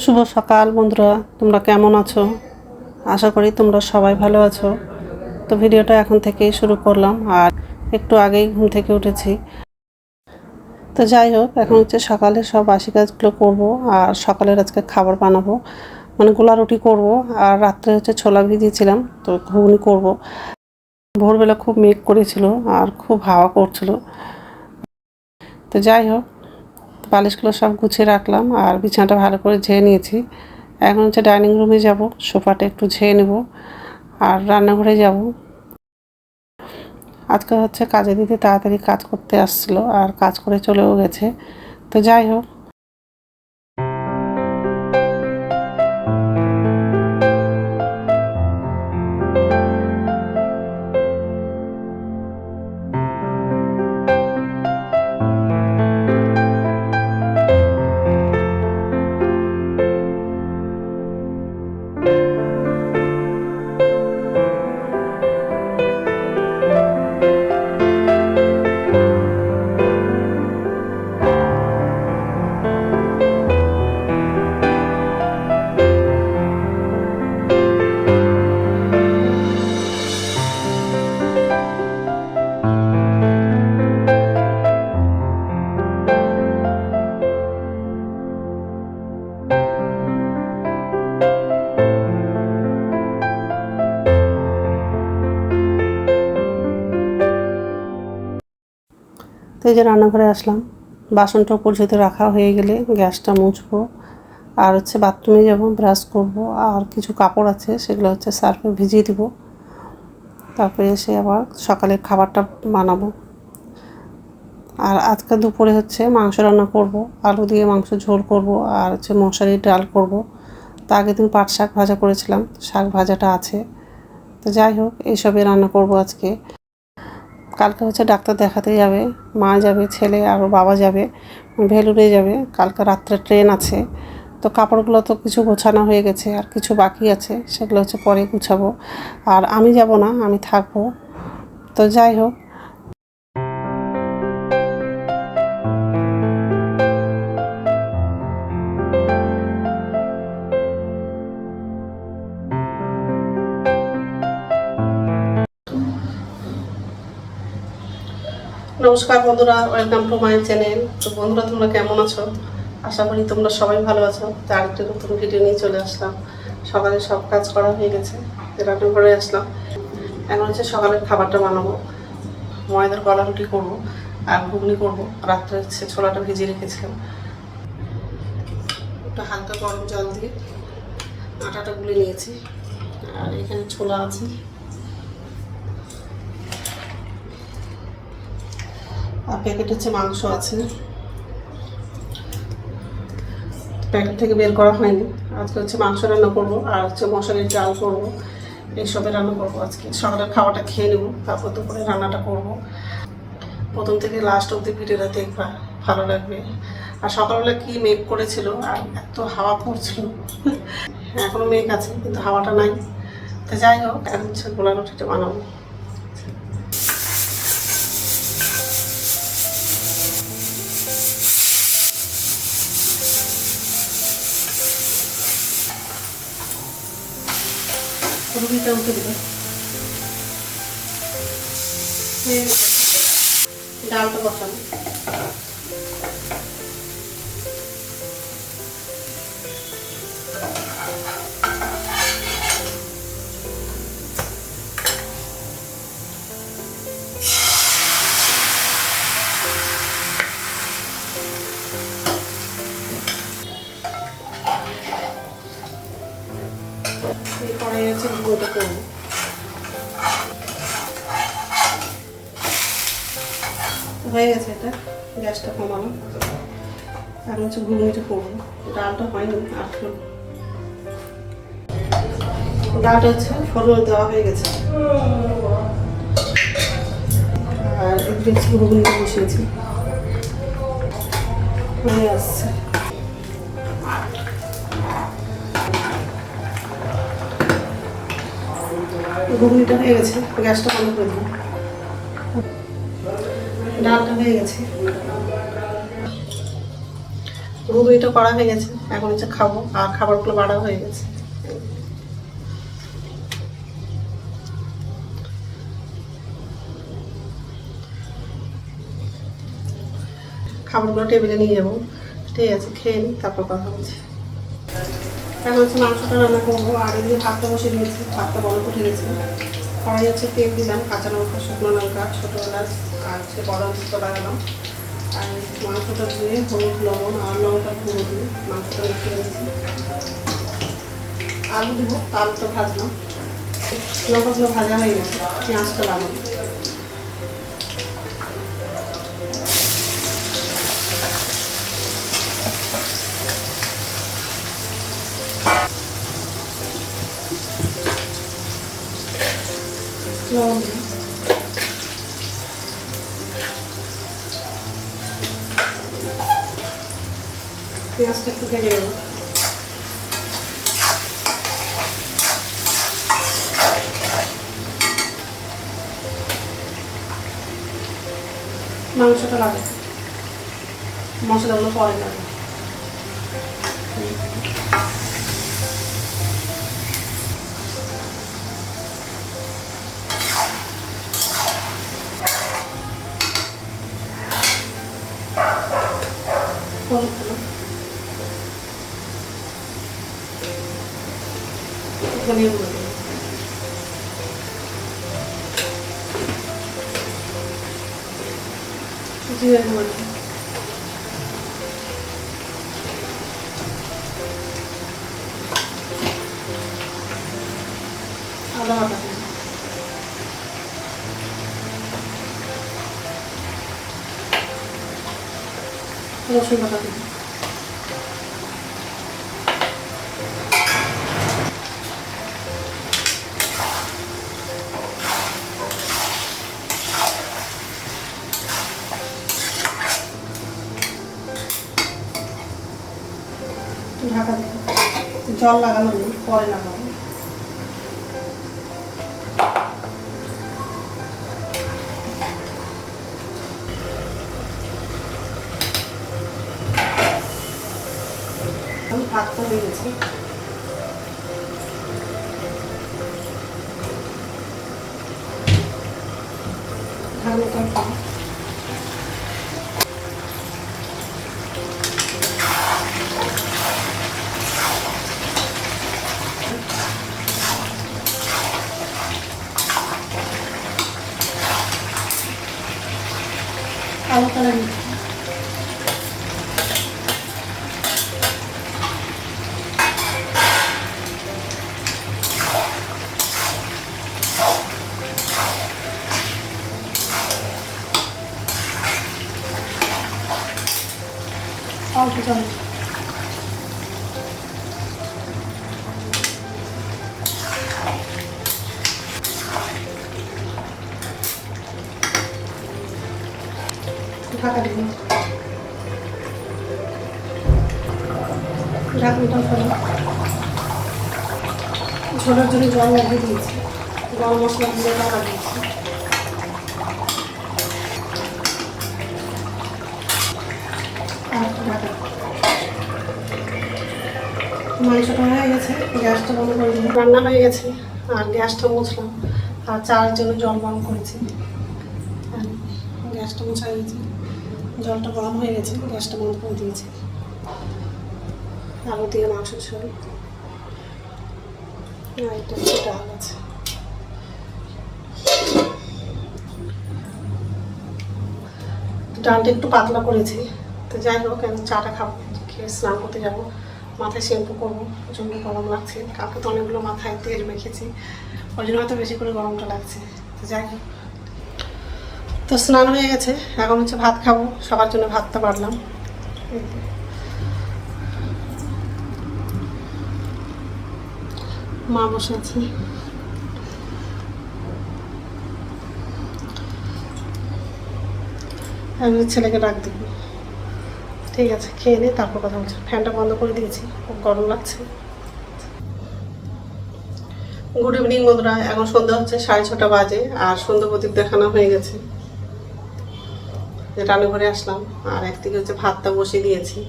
শুভ সকাল বন্ধুরা, তোমরা কেমন আছো? আশা করি তোমরা সবাই ভালো আছো। তো ভিডিওটা এখন থেকেই শুরু করলাম, আর একটু আগেই ঘুম থেকে উঠেছি। তো যাই হোক, এখন হচ্ছে সকালে সব বাসি কাজগুলো করবো, আর সকালের আজকে খাবার বানাবো, মানে গোলা রুটি করবো, আর রাত্রে হচ্ছে ছোলা ভিজিয়েছিলাম, তো ঘুগনি করব। ভোরবেলা খুব মেঘ করেছিল আর খুব হাওয়া করছিল। তো যাই হোক, বালিশগুলো সব গুছিয়ে রাখলাম, আর বিছানাটা ভালো করে ঝেড়ে নিয়েছি। এখন হচ্ছে ডাইনিং রুমে যাব, সোফাটা একটু ঝেড়ে নেব, আর রান্নাঘরে যাব। আজকে হচ্ছে কাজে দিতে তাড়াতাড়ি কাজ করতে আসছিল, আর কাজ করে চলেও গেছে। তো যাই হোক, তো এই যে রান্নাঘরে আসলাম, বাসনটা পরিচিত রাখা হয়ে গেলে গ্যাসটা মুছবো, আর হচ্ছে বাথরুমে যাব, ব্রাশ করব, আর কিছু কাপড় আছে সেগুলো হচ্ছে সার্ফে ভিজিয়ে দিব। তারপরে এসে আবার সকালের খাবারটা বানাবো। আর আজকে দুপুরে হচ্ছে মাংস রান্না করব, আলু দিয়ে মাংস ঝোল করব, আর হচ্ছে মশারির ডাল করব। তা আগের দিন পাট শাক ভাজা করেছিলাম, শাক ভাজাটা আছে। তো যাই হোক, এইসবই রান্না করব আজকে। কালকে হচ্ছে ডাক্তার দেখাতে যাবে, মা যাবে, ছেলে আর বাবা যাবে, ভেলুরে যাবে। কালকে রাত্রে ট্রেন আছে। তো কাপড়গুলো তো কিছু গোছানো হয়ে গেছে, আর কিছু বাকি আছে, সেগুলো হচ্ছে পরে গুছাবো। আর আমি যাব না, আমি থাকবো। তো যাই হোক, নমস্কার বন্ধুরা, ওয়েলকাম টু মাই চ্যানেল। তো বন্ধুরা, তোমরা কেমন আছো? আশা করি তোমরা সবাই ভালো আছো। তার একটা নতুন ভিডিও নিয়ে চলে আসলাম। সকালে সব কাজ করা হয়ে গেছে, রান্নাঘরে আসলাম। এখন হচ্ছে সকালের খাবারটা বানাবো। ময়দার গলা রুটি করবো, আর ঘুগনি করবো। রাত্রে হচ্ছে ছোলাটা ভিজিয়ে রেখেছিলাম। একটু হালকা গরম জল দিয়ে আটাটা গুলে নিয়েছি, আর এখানে ছোলা আছে, আর প্যাকেট হচ্ছে মাংস আছে। প্যাকেট থেকে বের করা হয়নি। আজকে হচ্ছে মাংস রান্না করবো, আর হচ্ছে মশারির ডাল করবো। এইসবে রান্না করবো আজকে। সকালের খাবারটা খেয়ে নেবো, তারপর দুপুরে রান্নাটা করবো। প্রথম থেকে লাস্ট অব্দি ভিডিওটা দেখবা, ভালো লাগবে। আর সকালবেলা কি মেঘ করেছিল, আর এত হাওয়া করছিল। এখনো মেঘ আছে, কিন্তু হাওয়াটা নাই। তো যাই হোক, এখন হচ্ছে গোলা রুটিটা বানাবো। রুটিটা উঠে দেবে, ডালটা বসানো। কড়াই আছে, ঘুগনিটা করবো। হয়ে গেছে, এটা গ্যাসটা কমানো। আর হচ্ছে ঘুগনিটা করবো। ডালটা হয়নি, আসলো। ডালটা হচ্ছে ফোড়ন দেওয়া হয়ে গেছে, আর একটু ঘুগনিটা বসিয়েছি, হয়ে আসছে। ঘুগনিটা হয়ে গেছে, গ্যাসটা বন্ধ করে দিই। ডালটা হয়ে গেছে, ঘুগনিটা করা হয়ে গেছে, এখন হচ্ছে খাবো, আর খাবারগুলো বাড়া হয়ে গেছে। খাবারগুলো টেবিলে নিয়ে যাবো, ঠিক আছে, খেয়ে নিই, তারপর কথা বলছি। এখন হচ্ছে মাংসটা রান্না করবো, আর এদিকে ভাতটা বসে দিয়েছি, ভাতটা বড় করে গেছে। কড়াই হচ্ছে তেল দিলাম, কাঁচা লঙ্কা, শুকনো লঙ্কা, ছোটো এলাচ আর হচ্ছে বড় মশলা লাগালাম। আর মাংসটা ধুয়ে হলুদ, লবণ আর লঙ্কা গুঁড়ো দিয়ে মাংসটা রেখে দিয়েছি। আলু দিব, আলুটা ভাজলাম, লঙ্কাগুলো ভাজা হয়ে গেছে, পেঁয়াজটা লাগালাম। লবণ দিই, পেঁয়াজটা একটু ভেজে নেব। মাংসটা লাগে, মশলাগুলো পরে লাগে। ধনিয়া গুঁড়ো দিই, জিরে গুঁড়ো দিই, আদা বাটা দিই, রসুন বাটা দিই, ঢাকা দিই। জল লাগানো নেই, পরে লাগাবো। আমি ভাতটা হয়ে গেছি, ঢাকনাটা খাবো। আলুটা লাগিয়ে অল্প জল, ঢাকা দিন, ঢাকনাটা ফেলে ঝোলের জন্য জল লাগিয়ে দিয়েছি, গরম মশলা দিয়ে টাকা দিয়েছি। আর ঢাকা, মাংসটা হয়ে গেছে, গ্যাসটা বন্ধ করে দিই। রান্না হয়ে গেছে, আর গ্যাসটা মুছলাম, আর চার জন্য জল গরম করেছি। গ্যাসটা মোছা হয়ে গেছে, জলটা গরম হয়ে গেছে, গ্যাসটা বন্ধ করে দিয়েছি। আলু দিয়ে মাংসের ঝোল, আর এটা হচ্ছে ডাল আছে। ডালটা একটু পাতলা করেছি, তো যাই হোক আমি চাটা খাবো, খেয়ে স্নান করতে যাবো, মাথায় শ্যাম্পু করবো, প্রচণ্ড গরম লাগছে। কালকে তো অনেকগুলো মাথায় তেল মেখেছি, ওই জন্য হয়তো বেশি করে গরমটা লাগছে। তো যাই হোক, তো স্নান হয়ে গেছে, এখন হচ্ছে ভাত খাবো, সবার জন্য ভাতটা বাড়লাম। মা বসে আছে, আমি ছেলেকে ডাক দিব। ঠিক আছে, খেয়ে নিই, তারপর কথা বলছি। ফ্যানটা বন্ধ করে দিয়েছি, খুব গরম লাগছে। গুড ইভিনিং বন্ধুরা, এখন সন্ধ্যা হচ্ছে 6:30 বাজে, আর সন্ধ্যা প্রদীপ দেখানো হয়ে গেছে। রান্নাঘরে আসলাম, আর একদিকে হচ্ছে ভাতটা বসিয়ে দিয়েছি,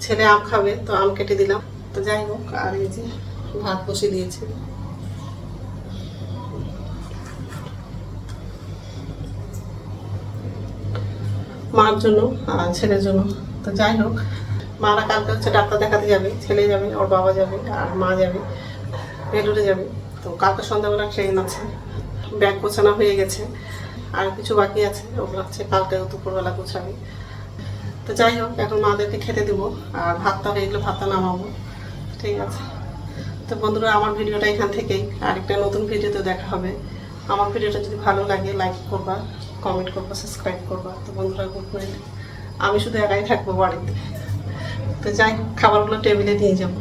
ছেলে আম খাবে, তো আম কেটে দিলাম। তো যাই হোক, আর এই যে ভাত বসিয়ে দিয়েছি মার জন্য আর ছেলের জন্য। তো যাই হোক, মারা কালকে হচ্ছে ডাক্তার দেখাতে যাবে, ছেলে যাবে, ওর বাবা যাবে, আর মা যাবে, বেলুড়ে যাবে। তো কালকে সন্ধ্যাবেলা ট্রেন আছে, ব্যাগ গোছানো হয়ে গেছে, আর কিছু বাকি আছে, ওগুলো হচ্ছে কালকে দুপুরবেলা গোছাবে। তো যাই হোক, এখন মাদেরকে খেতে দেবো, আর ভাতটা হয়ে গেলে ভাতটা নামাবো। ঠিক আছে, তো বন্ধুরা আমার ভিডিওটা এখান থেকেই, আরেকটা নতুন ভিডিওতে দেখা হবে। আমার ভিডিওটা যদি ভালো লাগে লাইক করবা, কমেন্ট করবা, সাবস্ক্রাইব করবা। তো বন্ধুরা গুড নাইট। আমি শুধু একাই থাকবো বাড়িতে। তো যাই হোক, খাবারগুলো টেবিলে নিয়ে যাবো।